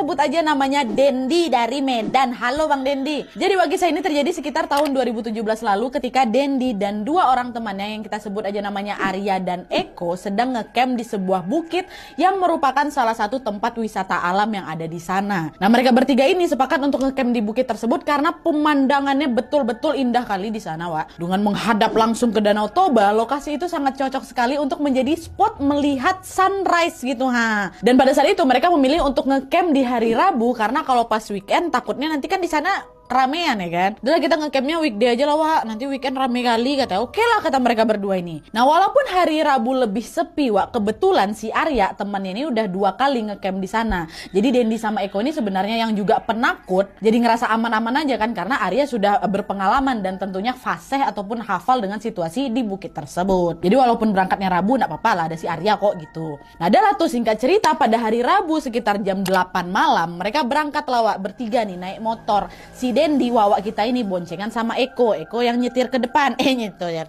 sebut aja namanya Dendi dari Medan. Halo Bang Dendi. Jadi Wak kisah ini terjadi sekitar tahun 2017 lalu ketika Dendi dan dua orang temannya yang kita sebut aja namanya Arya dan Eko sedang ngecamp di sebuah bukit yang merupakan salah satu tempat wisata alam yang ada di sana. Nah, mereka bertiga ini sepakat untuk ngecamp di bukit tersebut karena pemandangannya betul-betul indah kali di sana, Wak. Dengan menghadap langsung ke Danau Toba, lokasi itu sangat cocok sekali untuk menjadi spot melihat sunrise gitu, ha. Dan pada saat itu mereka memilih untuk ngecamp di hari Rabu karena kalau pas weekend takutnya nanti kan di sana ramean ya kan. Udah kita ngecampnya weekday aja lah Wak, nanti weekend rame kali kata. Oke lah kata mereka berdua ini. Nah walaupun hari Rabu lebih sepi Wak, kebetulan si Arya temannya ini udah 2 kali ngecamp di sana. Jadi Dendi sama Eko ini sebenarnya yang juga penakut, jadi ngerasa aman-aman aja kan karena Arya sudah berpengalaman dan tentunya fasih ataupun hafal dengan situasi di bukit tersebut. Jadi walaupun berangkatnya Rabu enggak apa-apa lah, ada si Arya kok gitu. Nah adalah tuh singkat cerita pada hari Rabu sekitar jam 8 malam mereka berangkat lah Wak, bertiga nih naik motor. Si Dendi Wawak kita ini boncengan sama Eko yang nyetir ke depan, nyetir ya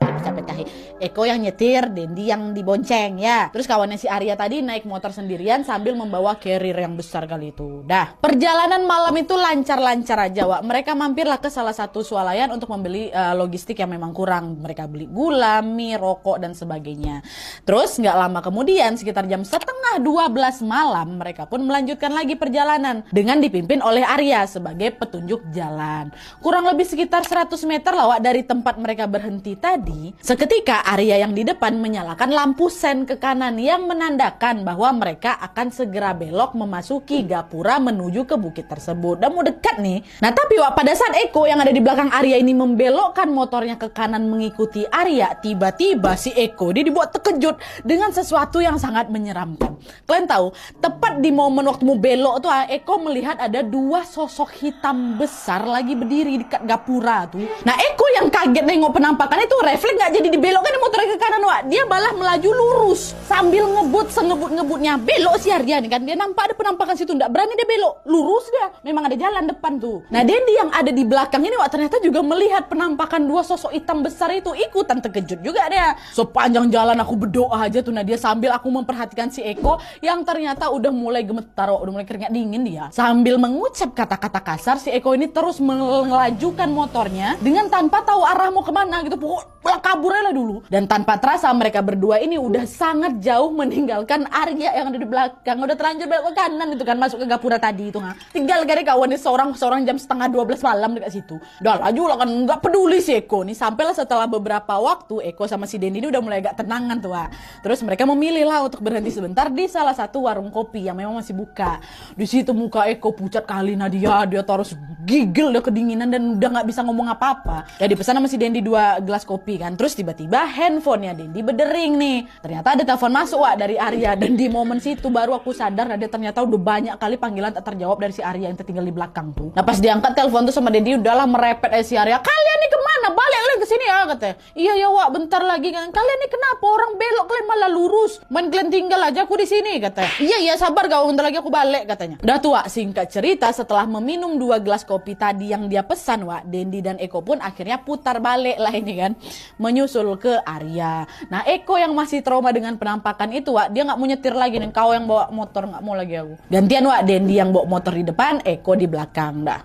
Eko yang nyetir, Dendi yang dibonceng ya. Terus kawannya si Arya tadi naik motor sendirian sambil membawa carrier yang besar kali itu. Dah, perjalanan malam itu lancar-lancar aja Wak. Mereka mampirlah ke salah satu swalayan untuk membeli logistik yang memang kurang. Mereka beli gula, mie, rokok dan sebagainya. Terus nggak lama kemudian sekitar jam setengah 12 malam mereka pun melanjutkan lagi perjalanan dengan dipimpin oleh Arya sebagai petunjuk jalan. Kurang lebih sekitar 100 meter lah Wak, dari tempat mereka berhenti tadi. Seketika Arya yang di depan menyalakan lampu sen ke kanan yang menandakan bahwa mereka akan segera belok memasuki gapura menuju ke bukit tersebut. Dan mau dekat nih. Nah tapi Wak, pada saat Eko yang ada di belakang Arya ini membelokkan motornya ke kanan mengikuti Arya, tiba-tiba si Eko dia dibuat terkejut dengan sesuatu yang sangat menyeramkan. Kalian tahu, tepat di momen waktu mau belok tuh Eko melihat ada 2 sosok hitam besar lagi berdiri dekat gapura tuh. Nah Eko yang kaget nengok penampakan itu refleks gak jadi dibelokkan motornya ke kanan Wak. Dia malah melaju lurus sambil ngebut sengebut-ngebutnya. Belok si Arya nih kan, dia nampak ada penampakan situ, gak berani dia belok, lurus dia. Memang ada jalan depan tuh. Nah Dendi yang ada di belakang ini Wak ternyata juga melihat penampakan 2 sosok hitam besar itu, ikutan terkejut juga dia. Sepanjang jalan aku berdoa aja tuh. Nah dia sambil aku memperhatikan si Eko yang ternyata udah mulai gemetar Wak, udah mulai keringat dingin dia. Sambil mengucap kata-kata kasar, si Eko ini terus melajukan motornya dengan tanpa tahu arah mau kemana gitu, pokoknya kabur lah dulu. Dan tanpa terasa mereka berdua ini udah sangat jauh meninggalkan Arya yang ada di belakang, udah terlanjur belok ke kanan itu kan, masuk ke gapura tadi itu. Tinggal gak ada kawannya seorang jam setengah 12 malam dekat situ. Udah laju lah kan, nggak peduli si Eko nih. Sampailah setelah beberapa waktu Eko sama si Dendi ini udah mulai agak tenangan tuh Terus mereka memilih lah untuk berhenti sebentar di salah satu warung kopi yang memang masih buka. Di situ muka Eko pucat kali, dia terus gigil udah kedinginan dan udah nggak bisa ngomong apa-apa. Ya dipesan sama si Dendi 2 gelas kopi kan. Terus tiba-tiba handphonenya Dendi berdering nih. Ternyata ada telepon masuk Wak dari Arya. Dan di momen situ baru aku sadar ada ternyata udah banyak kali panggilan tak terjawab dari si Arya yang tertinggal di belakang tuh. Nah pas diangkat telepon tuh sama Dendi udahlah merepet si Arya. Kalian nih kemana? Balik kalian ke sini ya katanya. Iya ya Wak, bentar lagi kan. Kalian nih kenapa orang belok kalian malah lurus? Main kalian tinggal aja aku di sini katanya. Iya sabar kau, bentar lagi aku balik katanya. Udah tuh Wak, singkat cerita setelah meminum 2 gelas kopi tadi yang dia pesan Wak, Dendi dan Eko pun akhirnya putar balik lah ini kan, menyusul ke Arya. Nah Eko yang masih trauma dengan penampakan itu Wak, dia nggak mau nyetir lagi nih, kau yang bawa motor nggak mau lagi aku. Gantian Wak, Dendi yang bawa motor di depan, Eko di belakang dah.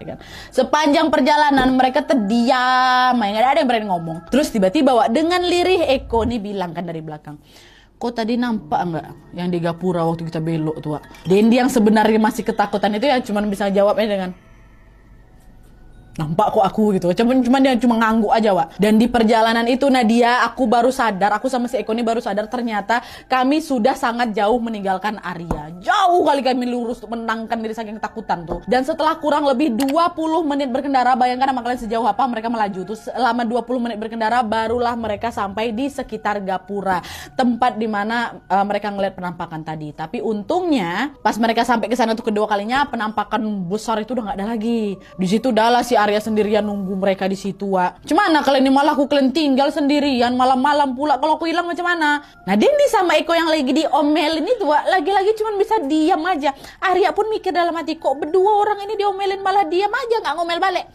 Kan. Sepanjang perjalanan mereka terdiam, nggak ada yang berani ngomong. Terus tiba-tiba Wak, dengan lirih Eko nih bilang kan dari belakang, kok tadi nampak enggak yang di gapura waktu kita belok tuh Wak? Dendi yang sebenarnya masih ketakutan itu ya cuma bisa jawabnya dengan nampak kok aku gitu. Cuman dia cuma ngangguk aja Wak. Dan di perjalanan itu Nadia, aku baru sadar, aku sama si Eko ini baru sadar ternyata kami sudah sangat jauh meninggalkan Arya. Jauh kali kami lurus untuk menenangkan diri saking ketakutan tuh. Dan setelah kurang lebih 20 menit berkendara, bayangkan sama kalian sejauh apa mereka melaju tuh. Selama 20 menit berkendara barulah mereka sampai di sekitar gapura, tempat dimana mereka ngeliat penampakan tadi. Tapi untungnya pas mereka sampai ke sana untuk kedua kalinya, penampakan besar itu udah nggak ada lagi. Di situ udahlah si Arya sendirian nunggu mereka di situ Wak. Cuman kalian ini malah aku kalian tinggal sendirian malam-malam pula, kalau aku hilang macam mana? Nah Dendi sama Eko yang lagi diomelin itu Wak, lagi-lagi cuman bisa diam aja. Arya pun mikir dalam hati, kok berdua orang ini diomelin malah diam aja nggak ngomel balik.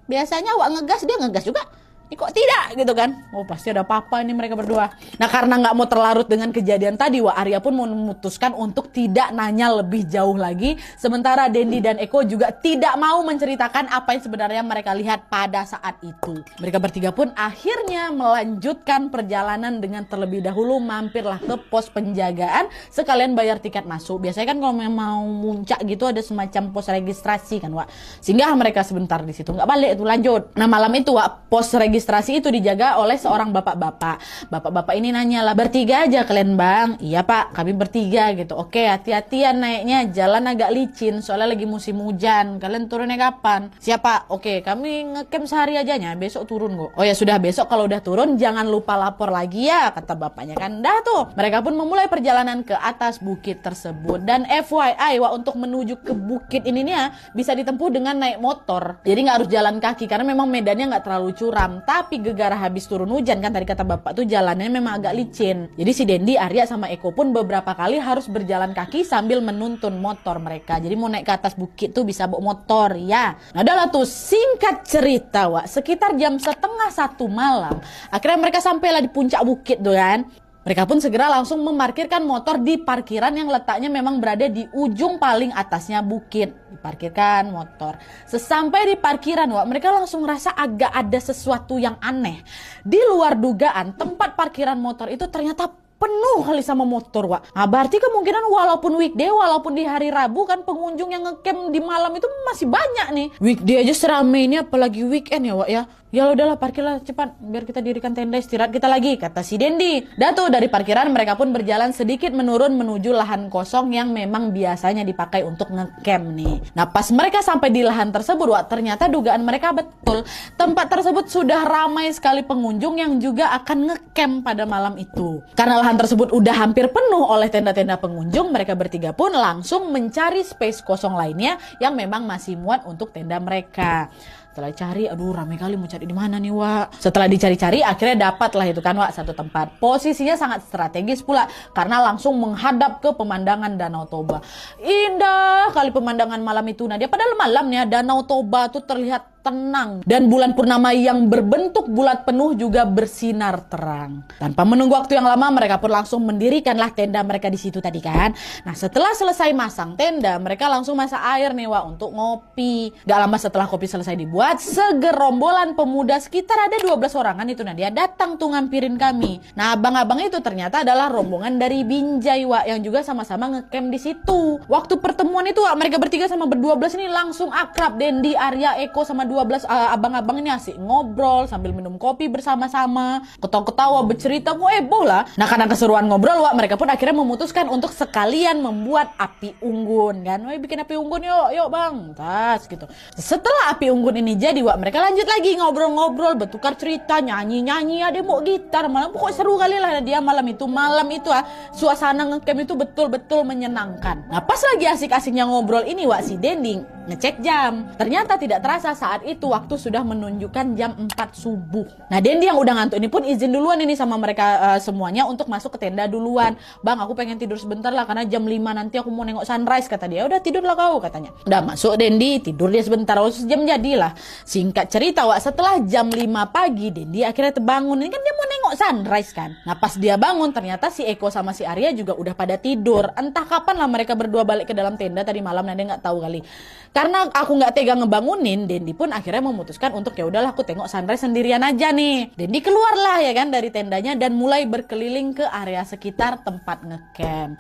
Biasanya Wak ngegas, dia ngegas juga. kok tidak gitu kan. Oh pasti ada apa-apa ini mereka berdua. Nah karena nggak mau terlarut dengan kejadian tadi, Wak, Arya pun memutuskan untuk tidak nanya lebih jauh lagi. Sementara Dendi dan Eko juga tidak mau menceritakan apa yang sebenarnya mereka lihat pada saat itu. Mereka bertiga pun akhirnya melanjutkan perjalanan dengan terlebih dahulu mampirlah ke pos penjagaan sekalian bayar tiket masuk. Biasanya kan kalau memang mau muncak gitu ada semacam pos registrasi kan, Wak. Singgah mereka sebentar di situ, nggak balik itu lanjut. Nah malam itu, Wak, pos registrasi itu dijaga oleh seorang bapak-bapak. Bapak-bapak ini nanya lah, bertiga aja kalian bang? Iya pak, kami bertiga gitu. Oke, hati-hatian naiknya, jalan agak licin soalnya lagi musim hujan. Kalian turunnya kapan? Siapa? Oke, kami ngecamp sehari aja nya, besok turun kok. Oh ya sudah, besok kalau udah turun jangan lupa lapor lagi ya, kata bapaknya kan. Dah tuh, mereka pun memulai perjalanan ke atas bukit tersebut. Dan FYI, Wak, untuk menuju ke bukit ini nih ya, bisa ditempuh dengan naik motor. Jadi nggak harus jalan kaki karena memang medannya nggak terlalu curam. Tapi gegara habis turun hujan kan, tadi kata bapak tuh jalannya memang agak licin. Jadi si Dendi, Arya sama Eko pun beberapa kali harus berjalan kaki sambil menuntun motor mereka. Jadi mau naik ke atas bukit tuh bisa bawa motor ya. Nah adalah tuh singkat cerita, Wak, sekitar jam 12:30 malam akhirnya mereka sampailah di puncak bukit tuh kan. Mereka pun segera langsung memarkirkan motor di parkiran yang letaknya memang berada di ujung paling atasnya bukit. Diparkirkan motor. Sesampai di parkiran, Wak, mereka langsung ngerasa agak ada sesuatu yang aneh. Di luar dugaan, tempat parkiran motor itu ternyata penuh kali sama motor, Wak. Nah berarti kemungkinan walaupun weekday, walaupun di hari Rabu kan pengunjung yang ngecamp di malam itu masih banyak nih. Weekday aja seramai ini apalagi weekend ya, Wak ya. Ya udahlah, parkirlah cepat biar kita dirikan tenda istirahat kita lagi, kata si Dendi. Datu dari parkiran mereka pun berjalan sedikit menurun menuju lahan kosong yang memang biasanya dipakai untuk ngecamp nih. Nah pas mereka sampai di lahan tersebut, Wak, ternyata dugaan mereka betul. Tempat tersebut sudah ramai sekali pengunjung yang juga akan ngecamp pada malam itu. Karena lahan tersebut udah hampir penuh oleh tenda-tenda pengunjung, mereka bertiga pun langsung mencari space kosong lainnya yang memang masih muat untuk tenda mereka. Setelah cari, aduh rame kali, mau cari di mana nih, Wak. Setelah dicari-cari akhirnya dapatlah itu kan, Wak, satu tempat. Posisinya sangat strategis pula karena langsung menghadap ke pemandangan Danau Toba. Indah kali pemandangan malam itu, Nadia. Padahal malamnya Danau Toba tuh terlihat tenang dan bulan purnama yang berbentuk bulat penuh juga bersinar terang. Tanpa menunggu waktu yang lama, mereka pun langsung mendirikanlah tenda mereka di situ tadi kan. Nah setelah selesai masang tenda, mereka langsung masak air nih, Wak, untuk ngopi. Gak lama setelah kopi selesai dibuat, segerombolan pemuda sekitar ada 12 orangan itu, Nadia, datang tuh ngampirin kami. Nah abang-abang itu ternyata adalah rombongan dari Binjai, Wak, yang juga sama-sama ngecamp di situ. Waktu pertemuan itu, Wak, mereka bertiga sama ber-12 ini langsung akrab. Dendi, Arya, Eko sama 12 abang-abang ini asik ngobrol sambil minum kopi bersama-sama, ketawa-ketawa, bercerita, heboh lah. Nah karena keseruan ngobrol, Wak, mereka pun akhirnya memutuskan untuk sekalian membuat api unggun kan. Woi bikin api unggun yuk bang, tas gitu. Setelah api unggun ini jadi, Wak, mereka lanjut lagi ngobrol-ngobrol, bertukar cerita, nyanyi-nyanyi, ada mau gitar, malam pokoknya seru kali lah dia malam itu. Malam itu suasana ngecamp itu betul-betul menyenangkan. Nah pas lagi asik-asiknya ngobrol ini, Wak, si Dendi ngecek jam. Ternyata tidak terasa saat itu waktu sudah menunjukkan jam 4 subuh. Nah Dendi yang udah ngantuk ini pun izin duluan ini sama mereka semuanya untuk masuk ke tenda duluan. Bang aku pengen tidur sebentar lah karena jam 5 nanti aku mau nengok sunrise, kata dia. Udah tidurlah kau, katanya. Udah masuk Dendi, tidur dia sebentar. Jam jadilah. Singkat cerita, Wak, setelah jam 5 pagi Dendi akhirnya terbangun. Ini kan dia mau nengok sunrise kan. Nah pas dia bangun ternyata si Eko sama si Arya juga udah pada tidur. Entah kapan lah mereka berdua balik ke dalam tenda tadi malam, nah dia nggak tahu kali. Karena aku nggak tega ngebangunin, Dendi pun akhirnya memutuskan untuk ya udahlah aku tengok sunrise sendirian aja nih. Dendi keluarlah ya kan dari tendanya dan mulai berkeliling ke area sekitar tempat ngecamp.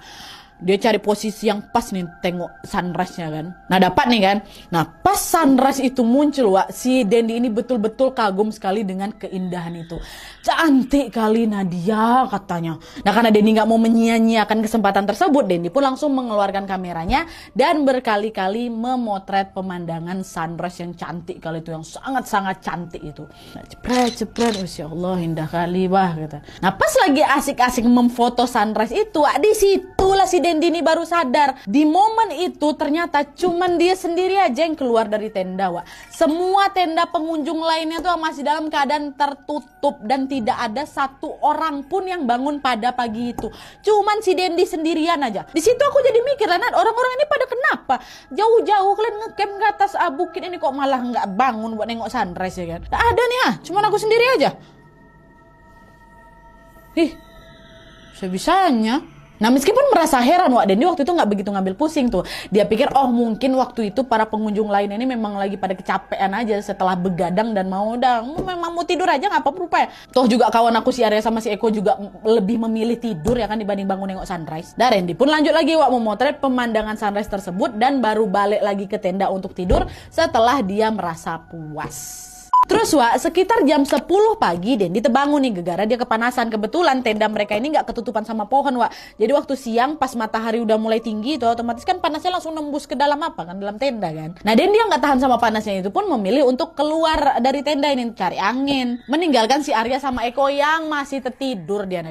Dia cari posisi yang pas nih tengok sunrise-nya kan. Nah dapat nih kan. Nah pas sunrise itu muncul, Wak, si Dendi ini betul-betul kagum sekali dengan keindahan itu. Cantik kali Nadia, katanya. Nah karena Dendi gak mau menyia-nyiakan kesempatan tersebut, Dendi pun langsung mengeluarkan kameranya dan berkali-kali memotret pemandangan sunrise yang cantik kali itu, yang sangat-sangat cantik itu. Nah, cepret, Masya Allah indah kali, wah kata. Nah pas lagi asik-asik memfoto sunrise itu, Wak, di situlah si Dendi ini baru sadar. Di momen itu ternyata cuman dia sendiri aja yang keluar dari tenda, Wak. Semua tenda pengunjung lainnya tuh masih dalam keadaan tertutup dan tidak ada satu orang pun yang bangun pada pagi itu. Cuman si Dendi sendirian aja. Di situ aku jadi mikir, Lanat, orang-orang ini pada kenapa apa? Jauh-jauh kalian ngecamp ke atas bukit ini kok malah nggak bangun buat nengok sunrise ya kan? Nggak ada nih cuman aku sendiri aja. Sebisanya. Nah meskipun merasa heran Dendi waktu itu nggak begitu ngambil pusing tuh. Dia pikir mungkin waktu itu para pengunjung lain ini memang lagi pada kecapean aja setelah begadang dan memang mau tidur aja nggak apa-apa ya. Toh juga kawan aku si Arya sama si Eko juga lebih memilih tidur ya kan dibanding bangun nengok sunrise. Dan Randy pun lanjut lagi memotret pemandangan sunrise tersebut dan baru balik lagi ke tenda untuk tidur setelah dia merasa puas. Terus sekitar jam 10 pagi Dendi terbangun nih gegara dia kepanasan. Kebetulan tenda mereka ini nggak ketutupan sama pohon Jadi waktu siang pas matahari udah mulai tinggi itu otomatis kan panasnya langsung nembus ke dalam dalam tenda kan. Nah Dendi yang nggak tahan sama panasnya itu pun memilih untuk keluar dari tenda ini cari angin, meninggalkan si Arya sama Eko yang masih tertidur dia.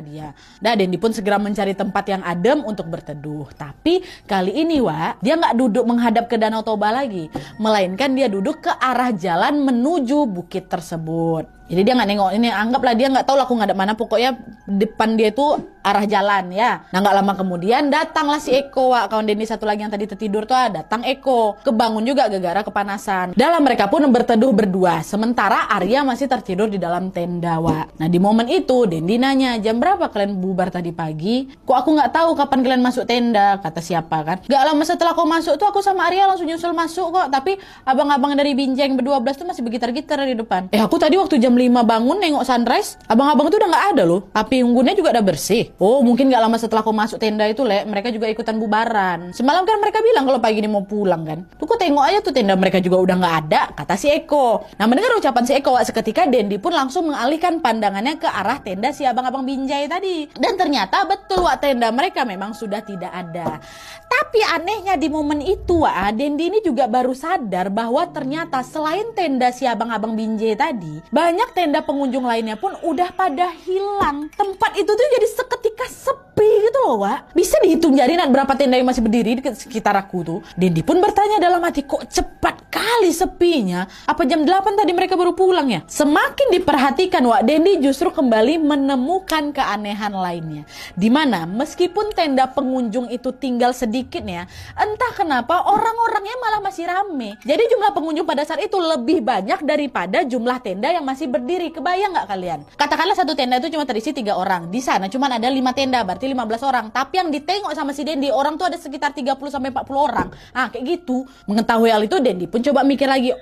Nah Dendi pun segera mencari tempat yang adem untuk berteduh. Tapi kali ini dia nggak duduk menghadap ke Danau Toba lagi, melainkan dia duduk ke arah jalan menuju bukit tersebut. Jadi dia nggak nengok ini, anggaplah dia nggak tahu lah aku ngadep mana, pokoknya depan dia itu arah jalan ya. Nah nggak lama kemudian datanglah si Eko kawan Dendi satu lagi yang tadi tertidur tuh datang Eko, kebangun juga gara-gara kepanasan. Dalam mereka pun berteduh berdua, sementara Arya masih tertidur di dalam tenda Nah di momen itu Dendi nanya, jam berapa kalian bubar tadi pagi? Kok aku nggak tahu kapan kalian masuk tenda? Kata siapa kan? Gak lama setelah kau masuk tuh aku sama Arya langsung nyusul masuk kok, tapi abang-abang dari Binjai yang berdua belas tuh masih bergitar-gitar di depan. Aku tadi waktu jam 5 bangun nengok sunrise, abang-abang itu udah nggak ada loh. Api unggunnya juga udah bersih. Mungkin nggak lama setelah aku masuk tenda itu mereka juga ikutan bubaran. Semalam kan mereka bilang kalau pagi ini mau pulang kan. Tuh kok tengok aja tuh tenda mereka juga udah nggak ada, kata si Eko. Nah mendengar ucapan si Eko seketika Dendi pun langsung mengalihkan pandangannya ke arah tenda si abang-abang Binjai tadi. Dan ternyata betul tenda mereka memang sudah tidak ada. Tapi anehnya di momen itu Dendi ini juga baru sadar bahwa ternyata selain tenda si abang-abang Binjai tadi, banyak tenda pengunjung lainnya pun udah pada hilang. Tempat itu tuh jadi seketika sepi gitu loh Bisa dihitung jari berapa tenda yang masih berdiri di sekitar aku tuh. Dendi pun bertanya dalam hati, kok cepat kali sepinya? Apa jam 8 tadi mereka baru pulang ya? Semakin diperhatikan Dendi justru kembali menemukan keanehan lainnya. Dimana meskipun tenda pengunjung itu tinggal sedikit ya, entah kenapa orang-orangnya malah masih rame. Jadi jumlah pengunjung pada saat itu lebih banyak daripada jumlah tenda yang masih berdiri. Kebayang nggak kalian? Katakanlah satu tenda itu cuma terisi 3 orang. Di sana cuma ada 5 tenda, berarti 15 orang. Tapi yang ditengok sama si Dendi, orang tuh ada sekitar 30-40 orang. Kayak gitu. Mengetahui hal itu, Dendi pun coba mikir lagi.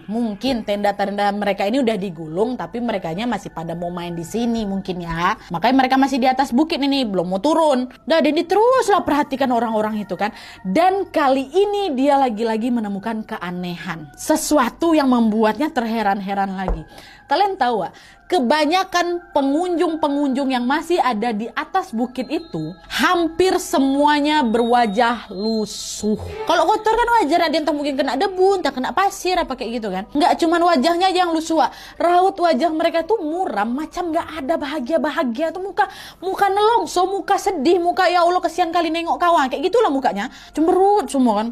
Mungkin tenda-tenda mereka ini udah digulung, tapi merekanya masih pada mau main di sini mungkin ya. Makanya mereka masih di atas bukit ini, belum mau turun. Dendi teruslah perhatikan orang-orang itu kan. Dan kali ini dia lagi-lagi menemukan keanehan. Sesuatu yang membuatnya terheran-heran lagi. Kalian tahu kebanyakan pengunjung-pengunjung yang masih ada di atas bukit itu hampir semuanya berwajah lusuh. Kalau kotor kan wajar, ada yang mungkin kena debu, entah kena pasir apa kayak gitu kan. Nggak cuman wajahnya aja yang lusuh, raut wajah mereka tuh muram, macam nggak ada bahagia-bahagia tuh, muka nelongso, muka sedih, muka ya Allah kesian kali nengok kawan, kayak gitulah mukanya, cemberut semua kan.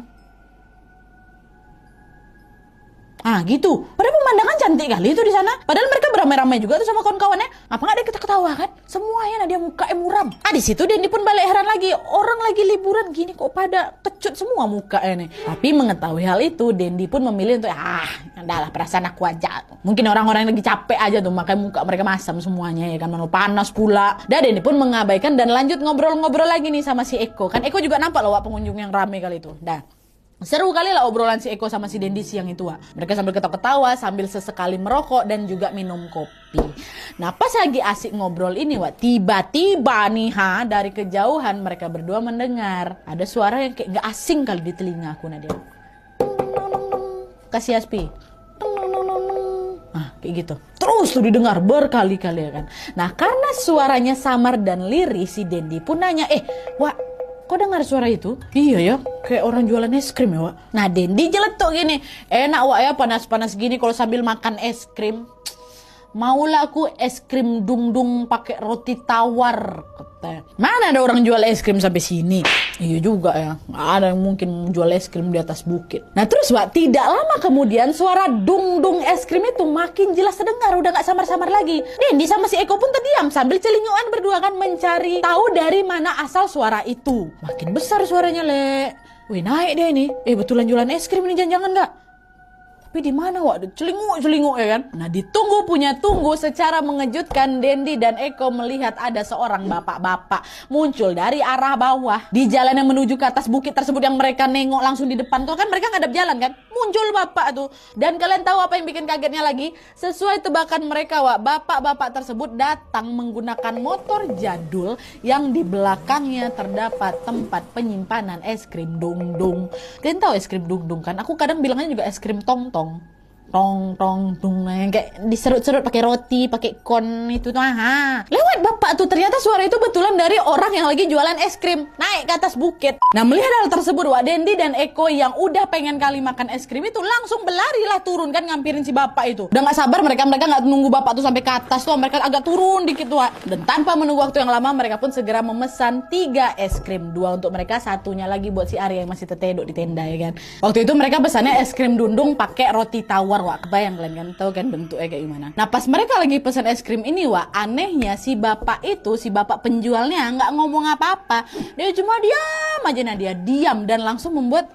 Gitu. Padahal pemandangan cantik kali itu di sana. Padahal mereka beramai-ramai juga tuh sama kawan-kawannya. Apa nggak ada ketawa kan? Semuanya dia mukanya muram. Di situ Dendi pun balik heran lagi. Orang lagi liburan gini kok pada kecut semua mukanya nih. Tapi mengetahui hal itu, Dendi pun memilih untuk adalah perasaan aku aja. Mungkin orang-orang yang lagi capek aja tuh, makanya muka mereka masam semuanya ya kan, mana panas pula. Dan Dendi pun mengabaikan dan lanjut ngobrol-ngobrol lagi nih sama si Eko. Kan Eko juga nampak loh pengunjung yang ramai kali itu. Seru kali lah obrolan si Eko sama si Dendi siang itu Mereka sambil ketawa-ketawa, sambil sesekali merokok dan juga minum kopi. Nah pas lagi asik ngobrol ini tiba-tiba nih dari kejauhan mereka berdua mendengar ada suara yang kayak gak asing kali di telinga aku Nadia. Kasih Aspi. Kayak gitu. Terus tuh didengar berkali-kali ya kan. Nah karena suaranya samar dan lirih, si Dendi pun nanya, kok dengar suara itu? Iya ya, kayak orang jualan es krim ya Nah Dendi jeletuk gini, enak ya panas-panas gini kalau sambil makan es krim. Maulah aku es krim dung-dung pakai roti tawar, katanya. Mana ada orang jual es krim sampai sini? Iya juga ya, nggak ada yang mungkin jual es krim di atas bukit. Nah terus Wak, tidak lama kemudian suara dung-dung es krim itu makin jelas terdengar, udah nggak samar-samar lagi. Dendi sama si Eko pun terdiam sambil celinguan berdua kan mencari tahu dari mana asal suara itu. Makin besar suaranya, Le. Wih, naik dia ini. Betulan jualan es krim ini jangan-jangan nggak? Tapi di mana Wak? Celinguk ya kan? Nah ditunggu punya tunggu, secara mengejutkan Dendi dan Eko melihat ada seorang bapak-bapak muncul dari arah bawah di jalan yang menuju ke atas bukit tersebut yang mereka nengok langsung di depan tuh kan, mereka ngadep jalan kan? Muncul bapak tuh. Dan kalian tahu apa yang bikin kagetnya lagi? Sesuai tebakan mereka Wak, bapak-bapak tersebut datang menggunakan motor jadul yang di belakangnya terdapat tempat penyimpanan es krim dung-dung. Kalian tahu es krim dung-dung kan? Aku kadang bilangnya juga es krim tong-tong. Tong tong dung, kayak diserut-serut pakai roti, pakai kon itu tuh. Lewat bapak tuh, ternyata suara itu betulan dari orang yang lagi jualan es krim naik ke atas bukit. Nah melihat hal tersebut Wak, Dendi dan Eko yang udah pengen kali makan es krim itu langsung berlari lah turun kan ngampirin si bapak itu. Udah nggak sabar mereka nggak nunggu bapak tuh sampai ke atas tuh, mereka agak turun dikit Wak. Dan tanpa menunggu waktu yang lama mereka pun segera memesan 3 es krim, 2 untuk mereka, satunya lagi buat si Arya yang masih tetedok di tenda ya kan. Waktu itu mereka pesannya es krim dundung pakai roti tawar Wak, kebayang kalian kan, tahu kan bentuknya kayak gimana. Nah pas mereka lagi pesan es krim ini Wak, anehnya si bapak penjualnya nggak ngomong apa-apa, dia cuma diam aja. Nah dia diam dan langsung membuat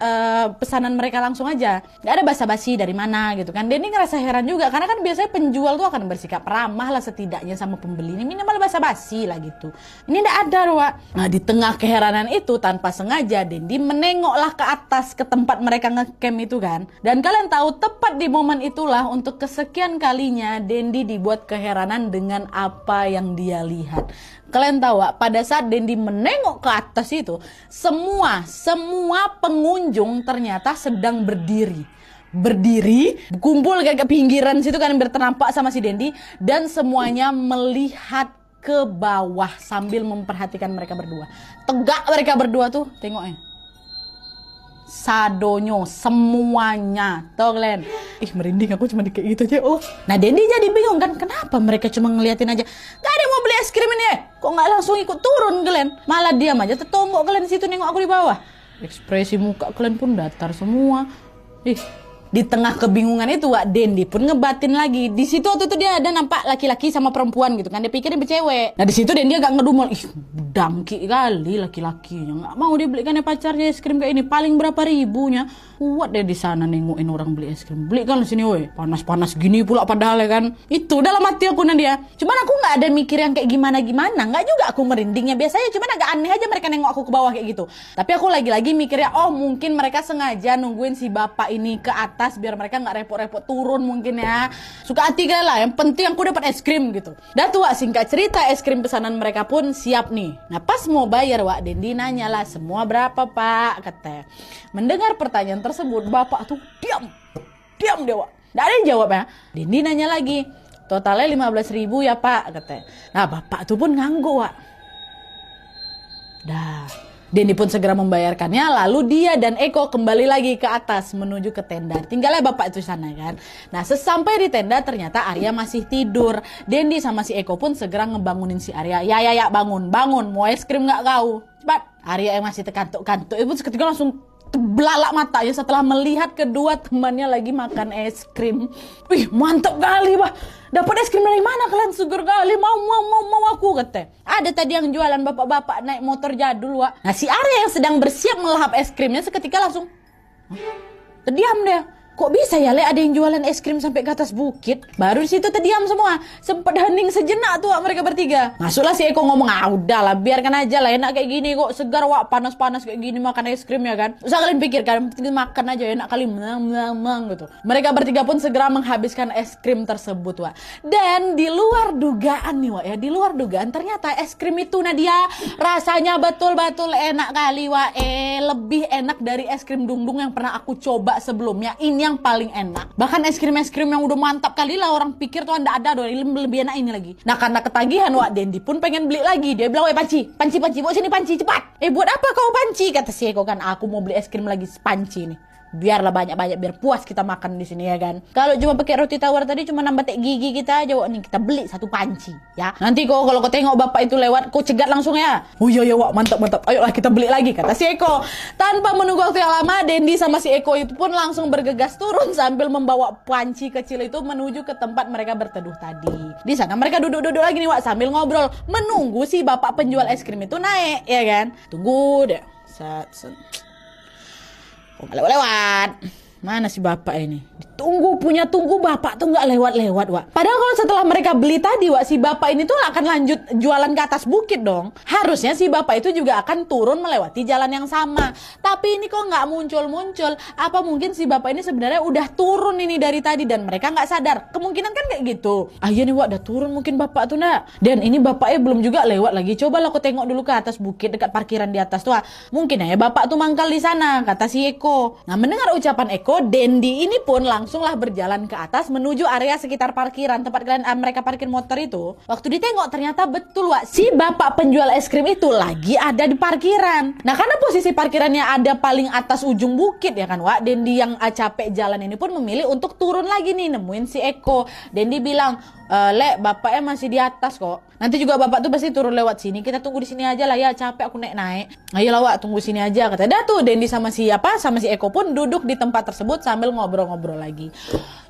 pesanan mereka langsung aja, nggak ada basa-basi dari mana gitu kan. Denny ngerasa heran juga karena kan biasanya penjual tuh akan bersikap ramah lah setidaknya sama pembeli, ini minimal basa-basi lah gitu. Ini nggak ada Wak. Nah di tengah keheranan itu tanpa sengaja Dendi menengoklah ke atas ke tempat mereka ngecamp itu kan. Dan kalian tahu tepat di momen itulah untuk kesekian kalinya Dendi dibuat keheranan dengan apa yang dia lihat. Kalian tahu Wak, pada saat Dendi menengok ke atas itu, semua pengunjung ternyata sedang berdiri, kumpul kayak ke pinggiran situ kan, berternampak sama si Dendi, dan semuanya melihat ke bawah sambil memperhatikan mereka berdua. Tegak mereka berdua tuh, tengoknya. Sadonyo semuanya, tau kalian? Merinding aku cuma kayak gitu aja. Nah Dendi jadi bingung kan, kenapa mereka cuma ngeliatin aja, gak ada yang mau beli es krim ini kok nggak langsung ikut turun kalian, malah diam aja tetonggok kalian di situ nengok aku di bawah. Ekspresi muka kalian pun datar semua. Di tengah kebingungan itu Wak, Dendi pun ngebatin lagi. Di situ waktu itu dia ada nampak laki-laki sama perempuan gitu kan, dia pikir dia bercewek. Nah di situ Dendi agak ngedumel, dangki kali laki-lakinya, nggak mau dia belikan pacarnya es krim kayak ini, paling berapa ribunya. Kuat deh di sana nengokin orang beli es krim, belikan sini woi, panas-panas gini pula padahal ya kan. Itu dalam hati aku dia. Cuman aku nggak ada mikir yang kayak gimana-gimana, nggak juga aku merindingnya, biasanya cuman agak aneh aja mereka nengok aku ke bawah kayak gitu. Tapi aku lagi-lagi mikirnya, mungkin mereka sengaja nungguin si bapak ini ke atas biar mereka nggak repot-repot turun mungkin ya. Suka hati kalian lah, yang penting aku dapat es krim gitu. Dan tuh Wak, singkat cerita es krim pesanan mereka pun siap nih. Nah pas mau bayar Wak, Dendi nanya lah, semua berapa Pak, katanya. Mendengar pertanyaan tersebut bapak tuh diam dia Wak, nggak ada yang jawab ya. Dendi nanya lagi, totalnya 15.000 ya Pak, katanya. Nah bapak tuh pun ngangguk Wak. Dendi pun segera membayarkannya, lalu dia dan Eko kembali lagi ke atas menuju ke tenda. Tinggalnya bapak itu sana kan. Nah sesampai di tenda ternyata Arya masih tidur. Dendi sama si Eko pun segera ngebangunin si Arya. Ya bangun, mau es krim nggak kau? Cepat. Arya yang masih terkantuk-kantuk itu seketika langsung belalak matanya setelah melihat kedua temannya lagi makan es krim. Mantap kali Bah. Dapat es krim dari mana kalian? Seger kali, mau aku, kata. Ada tadi yang jualan bapak-bapak naik motor jadul Wak. Nah si Arya yang sedang bersiap melahap es krimnya seketika langsung terdiam dia. Kok bisa ya Le ada yang jualan es krim sampai ke atas bukit? Baru di situ terdiam semua. Sempat hening sejenak tuh mereka bertiga. Masuklah si Eko ngomong, udahlah biarkan aja lah, enak kayak gini kok, segar Wak, panas-panas kayak gini makan es krim ya kan. Usah kalian pikirkan, makan aja enak kali menang gitu. Mereka bertiga pun segera menghabiskan es krim tersebut Wak. Dan di luar dugaan nih Wak ya, di luar dugaan ternyata es krim itu Nadia rasanya betul-betul enak kali Wak. Lebih enak dari es krim dung-dung yang pernah aku coba sebelumnya. Ini yang paling enak. Bahkan es krim yang udah mantap kali lah orang pikir tuh ada lebih enak ini lagi. Nah karena ketagihan Wak, Dendi pun pengen beli lagi. Dia bilang, panci, bawa sini panci cepat. Buat apa kau panci? Kata si Eko kan, aku mau beli es krim lagi panci nih. Biarlah banyak-banyak biar puas kita makan di sini ya kan. Kalau cuma pakai roti tawar tadi cuma nambah tek gigi kita aja, Wak. Nih kita beli satu panci ya. Nanti kok kalau kau tengok bapak itu lewat, kau cegat langsung ya. Oh iya ya Wak, mantap. Ayolah kita beli lagi, kata si Eko. Tanpa menunggu waktu yang lama, Dendi sama si Eko itu pun langsung bergegas turun sambil membawa panci kecil itu menuju ke tempat mereka berteduh tadi. Di sana mereka duduk-duduk lagi nih Wak, sambil ngobrol menunggu si bapak penjual es krim itu naik ya kan. Tunggu deh. Kok gak lewat-lewat? Mana si bapak ini? Tunggu bapak tuh nggak lewat-lewat, Wak. Padahal kalau setelah mereka beli tadi, Wak, si bapak ini tuh akan lanjut jualan ke atas bukit dong. Harusnya si bapak itu juga akan turun melewati jalan yang sama. Tapi ini kok nggak muncul-muncul. Apa mungkin si bapak ini sebenarnya udah turun ini dari tadi dan mereka nggak sadar? Kemungkinan kan kayak gitu. Ah iya nih Wak, udah turun mungkin bapak tuh nak. Dan ini bapaknya belum juga lewat lagi. Cobalah aku tengok dulu ke atas bukit dekat parkiran di atas tuh. Wak. Mungkin ya bapak tuh mangkal di sana, kata si Eko. Nah mendengar ucapan Eko, Dendi ini pun langsunglah berjalan ke atas menuju area sekitar parkiran tempat mereka parkir motor itu. Waktu ditengok ternyata betul Wak, si bapak penjual es krim itu lagi ada di parkiran. Nah karena posisi parkirannya ada paling atas ujung bukit ya kan Wak, Dendi yang capek jalan ini pun memilih untuk turun lagi nih nemuin si Eko. Dendi bilang, Lek, bapaknya masih di atas kok. Nanti juga bapak tuh pasti turun lewat sini. Kita tunggu di sini aja lah ya, capek aku naik-naik. Ayolah Wak, tunggu sini aja, kata. Dah tuh Dendi sama si Eko pun duduk di tempat tersebut sambil ngobrol-ngobrol lagi.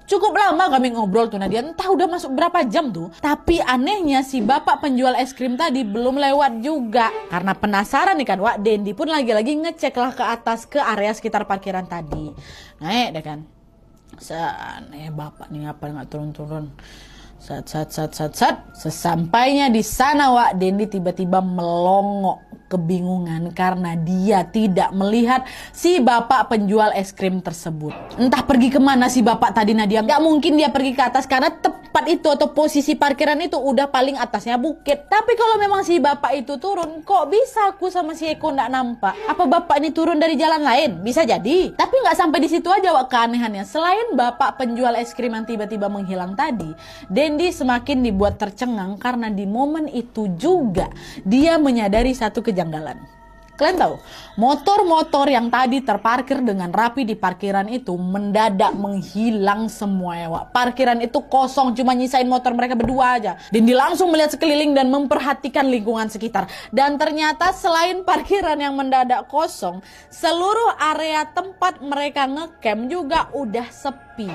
Cukup lama kami ngobrol tuh Nadia, entah udah masuk berapa jam tuh. Tapi anehnya si bapak penjual es krim tadi belum lewat juga. Karena penasaran nih kan Wak, Dendi pun lagi-lagi ngecek lah ke atas ke area sekitar parkiran tadi. Naik deh kan. Bapak nih apa nggak turun-turun. Sesampainya di sana Wak, Dendi tiba-tiba melongok kebingungan karena dia tidak melihat si bapak penjual es krim tersebut. Entah pergi kemana si bapak tadi Nadia. Gak mungkin dia pergi ke atas karena tepat itu atau posisi parkiran itu udah paling atasnya bukit. Tapi kalau memang si bapak itu turun, kok bisa aku sama si Eko gak nampak? Apa bapak ini turun dari jalan lain? Bisa jadi. Tapi gak sampai di situ aja Wak keanehannya. Selain bapak penjual es krim yang tiba-tiba menghilang tadi, Dendi semakin dibuat tercengang karena di momen itu juga dia menyadari satu kejanggalan. Kalian tahu, motor-motor yang tadi terparkir dengan rapi di parkiran itu mendadak menghilang semua ya Wak. Parkiran itu kosong, cuma nyisain motor mereka berdua aja. Dendi langsung melihat sekeliling dan memperhatikan lingkungan sekitar. Dan ternyata selain parkiran yang mendadak kosong, seluruh area tempat mereka ngecamp juga udah sepi.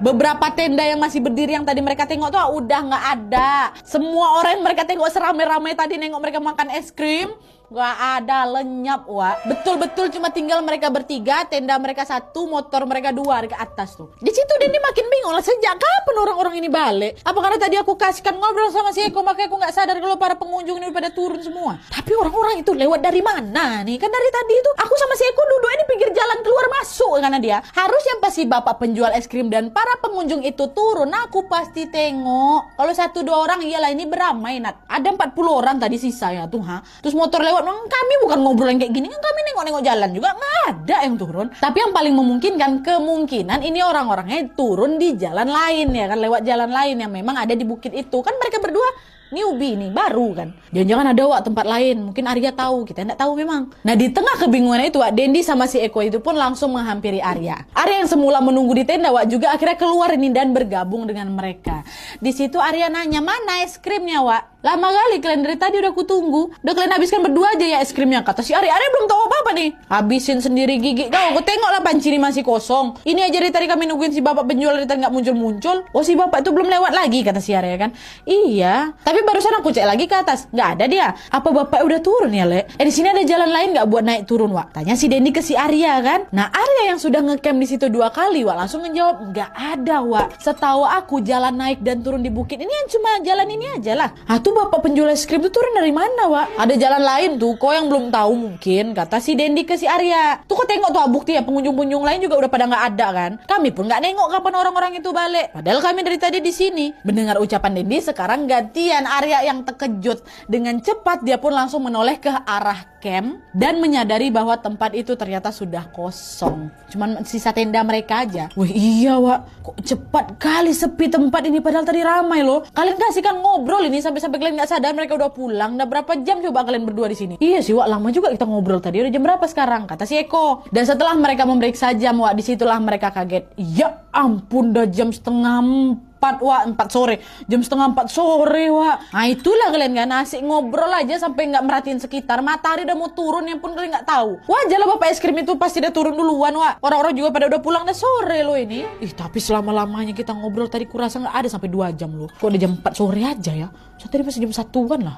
Beberapa tenda yang masih berdiri yang tadi mereka tengok tuh udah nggak ada. Semua orang yang mereka tengok seramai-ramai tadi nengok mereka makan es krim, gak ada, lenyap Wak. Betul-betul cuma tinggal mereka bertiga, tenda mereka satu, motor mereka dua di atas tuh. Di situ Dendi makin bingung lah, sejak kapan orang-orang ini balik? Apa karena tadi aku kasihkan ngobrol sama si Eko, makanya aku gak sadar kalau para pengunjung ini pada turun semua. Tapi orang-orang itu lewat dari mana nih? Kan dari tadi itu aku sama si Eko duduk di pinggir jalan keluar masuk karena dia. Harusnya pas si bapak penjual es krim dan para pengunjung itu turun, aku pasti tengok. Kalau 1-2 orang iyalah ini beramai Nat. Ada 40 orang tadi sisanya tuh Terus motor lewat, kami bukan ngobrol yang kayak gini kan, kami nengok-nengok jalan juga nggak ada yang turun. Tapi yang paling memungkinkan kemungkinan ini orang-orangnya turun di jalan lain ya kan, lewat jalan lain yang memang ada di bukit itu. Kan mereka berdua newbie nih, baru kan. Jangan-jangan ada Wak tempat lain, mungkin Arya tahu, kita nggak tahu memang. Nah di tengah kebingungan itu Wak, Dendi sama si Eko itu pun langsung menghampiri Arya. Arya yang semula menunggu di tenda Wak juga akhirnya keluar ini dan bergabung dengan mereka. Di situ Arya nanya, mana es krimnya Wak? Lama kali kalian dari tadi udah kutunggu. Udah kalian habiskan berdua aja ya es krimnya, kata si Arya. Arya belum tahu apa-apa nih. Habisin sendiri gigi kau. Aku tengok lah panci ini masih kosong. Ini aja dari tadi kami nungguin si bapak penjual dari tadi nggak muncul-muncul. Oh si bapak itu belum lewat lagi, kata si Arya kan. Iya. Tapi barusan aku cek lagi ke atas, nggak ada dia. Apa bapak udah turun ya Lek? Di sini ada jalan lain nggak buat naik turun Wak? Tanya si Dendi ke si Arya kan. Nah Arya yang sudah ngecamp di situ 2 kali Wak langsung menjawab, nggak ada Wak. Setahu aku jalan naik dan turun di bukit ini yang cuma jalan ini aja lah. Tuh bapak penjual es krim itu turun dari mana Wak? Ada jalan lain tuh, kau yang belum tahu mungkin, kata si Dendi ke si Arya. Tuh kau tengok tuh bukti ya, pengunjung-pengunjung lain juga udah pada nggak ada kan. Kami pun nggak nengok kapan orang-orang itu balik. Padahal kami dari tadi di sini. Mendengar ucapan Dendi, sekarang gantian Arya yang terkejut. Dengan cepat dia pun langsung menoleh ke arah camp dan menyadari bahwa tempat itu ternyata sudah kosong. Cuman sisa tenda mereka aja. Wih iya Wak, kok cepat kali sepi tempat ini padahal tadi ramai loh. Kalian kasihkan ngobrol ini sampai kalian nggak sadar mereka udah pulang. Udah berapa jam coba kalian berdua di sini? Iya sih Wak, lama juga kita ngobrol tadi. Udah jam berapa sekarang? Kata si Eko. Dan setelah mereka memeriksa jam Wak, disitulah mereka kaget. Ya ampun, udah jam setengah 4 Wak, 4 sore. Jam setengah 4 sore Wak. Nah itulah kalian kan asik ngobrol aja sampai nggak merhatiin sekitar. Matahari udah mau turun yang pun kalian nggak tahu. Wajar lah bapak es krim itu pasti udah turun duluan Wak. Orang-orang juga pada udah pulang udah sore loh ini. Tapi selama-lamanya kita ngobrol tadi kurasa nggak ada sampai 2 jam loh. Kok udah jam 4 sore aja ya? So tadi masih jam 1-an lah.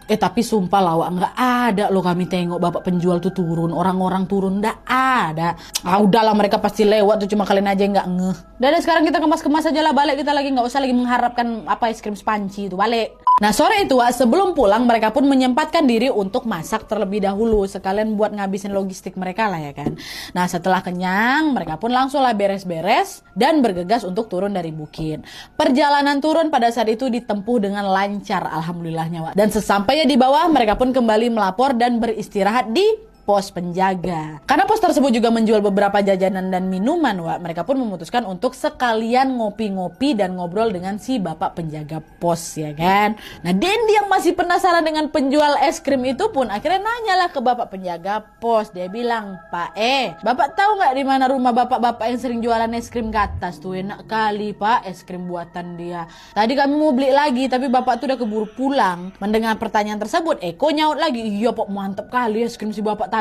Tapi sumpah lah Wak, nggak ada loh kami tengok bapak penjual tuh turun, orang-orang turun, nggak ada. Udahlah mereka pasti lewat tuh, cuma kalian aja nggak ngeh. Dan sekarang kita kemas-kemas aja lah, balik kita lagi, nggak usah lagi mengharapkan apa es krim spanci itu, balik. Nah sore itu Wak, sebelum pulang mereka pun menyempatkan diri untuk masak terlebih dahulu, sekalian buat ngabisin logistik mereka lah ya kan. Nah setelah kenyang mereka pun langsung lah beres-beres dan bergegas untuk turun dari bukit. Perjalanan turun pada saat itu ditempuh dengan lancar alhamdulillahnya Wak. Dan sesampainya di bawah mereka pun kembali melapor dan beristirahat di pos penjaga. Karena pos tersebut juga menjual beberapa jajanan dan minuman Wak, mereka pun memutuskan untuk sekalian ngopi-ngopi dan ngobrol dengan si bapak penjaga pos ya kan. Nah Dendi yang masih penasaran dengan penjual es krim itu pun akhirnya nanyalah ke bapak penjaga pos. Dia bilang, Pak bapak tahu nggak di mana rumah bapak-bapak yang sering jualan es krim ke atas tuh? Enak kali Pak es krim buatan dia. Tadi kami mau beli lagi tapi bapak tuh udah keburu pulang. Mendengar pertanyaan tersebut Eko nyaut lagi, iya Pak mantep kali es krim si bapak tadi.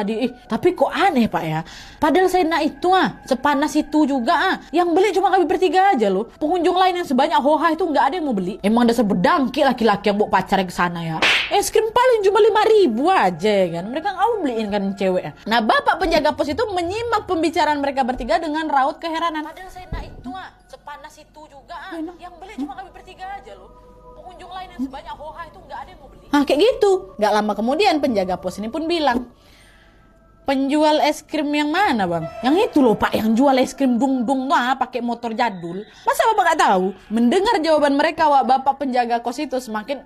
Tapi kok aneh Pak ya, padahal saya nak itu sepanas itu juga yang beli cuma kami bertiga aja loh. Pengunjung lain yang sebanyak hoha itu nggak ada yang mau beli. Emang dasar bedangki laki-laki yang bawa pacarnya ke sana ya. Es krim paling cuma 5.000 aja ya kan, mereka nggak mau beliin kan cewek. Nah bapak penjaga pos itu menyimak pembicaraan mereka bertiga dengan raut keheranan. Padahal saya nak itu sepanas itu juga yang beli cuma kami bertiga aja loh. Pengunjung lain yang sebanyak hoha itu nggak ada yang mau beli. Kayak gitu. Nggak lama kemudian penjaga pos ini pun bilang, penjual es krim yang mana bang? Yang itu loh Pak, yang jual es krim dung-dung pakai motor jadul. Masa bapak gak tahu? Mendengar jawaban mereka Wak, bapak penjaga kos itu semakin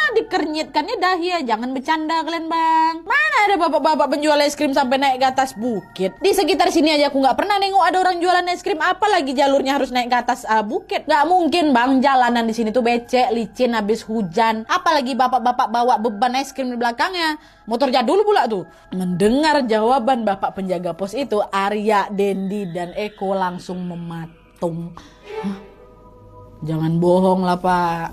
dikernyitkannya dahi ya. Jangan bercanda kalian bang. Mana ada bapak-bapak penjual es krim sampai naik ke atas bukit? Di sekitar sini aja aku nggak pernah nengok ada orang jualan es krim. Apalagi jalurnya harus naik ke atas bukit. Nggak mungkin bang, jalanan di sini tuh becek, licin, habis hujan. Apalagi bapak-bapak bawa beban es krim di belakangnya. Motor jadul pula tuh. Mendengar jawaban bapak penjaga pos itu, Arya, Dendi, dan Eko langsung mematung. Jangan bohong lah Pak,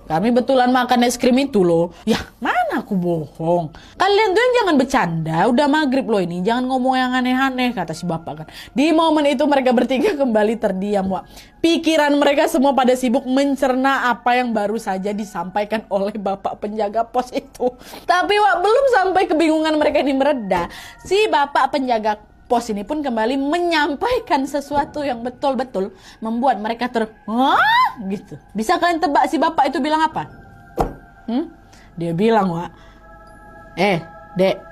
kami betulan makan es krim itu loh. Ya mana aku bohong. Kalian tuh jangan bercanda. Udah maghrib loh ini, jangan ngomong yang aneh-aneh, kata si bapak kan. Di momen itu mereka bertiga kembali terdiam Wak. Pikiran mereka semua pada sibuk mencerna apa yang baru saja disampaikan oleh bapak penjaga pos itu. Tapi Wak, belum sampai kebingungan mereka ini mereda, si bapak penjaga pos ini pun kembali menyampaikan sesuatu yang betul-betul membuat mereka gitu. Bisa kalian tebak si bapak itu bilang apa? Dia bilang Wak, Dek,